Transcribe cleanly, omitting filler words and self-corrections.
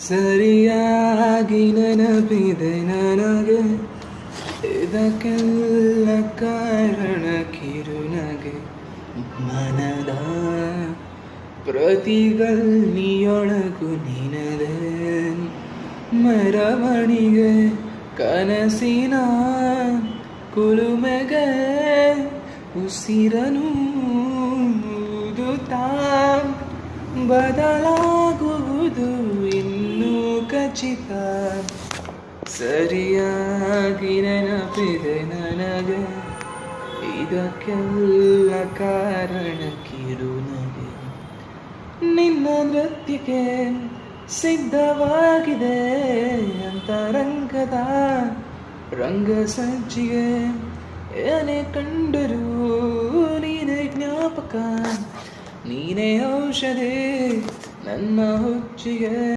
ಸರಿಯಾಗಿ ನೆನಪಿದೆ ನನಗೆ, ಇದಕ್ಕೆಲ್ಲ ಕಾರಣ ಕಿರುನಗೆ. ಮನದ ಪ್ರತಿಗಲ್ಲಿಯೊಳಗು ನಿನದೆ ಮೆರವಣಿಗೆ, ಕನಸಿನ ಕುಲುಮೆಗೆ ಉಸಿರನು ಊದುತ್ತಾ ಬದಲಾಗುವುದು ಇನ್ನೂ ಖಚಿತ. ಸರಿಯಾಗಿ ನೆನಪಿದೆ ನನಗೆ, ಇದಕ್ಕೆಲ್ಲ ಕಾರಣ ಕಿರುನಗೆ. ನಿನ್ನ ನೃತ್ಯಕ್ಕೆ ಸಿದ್ಧವಾಗಿದೆ ಅಂತರಂಗದ ರಂಗ ಸಜ್ಜಿಗೆ. ಏನೇ ಕಂಡರೂ ನೀನೇ ಜ್ಞಾಪಕ, ನೀನೇ ಔಷಧಿ ನನ್ನ ಹುಚ್ಚಿಗೆ.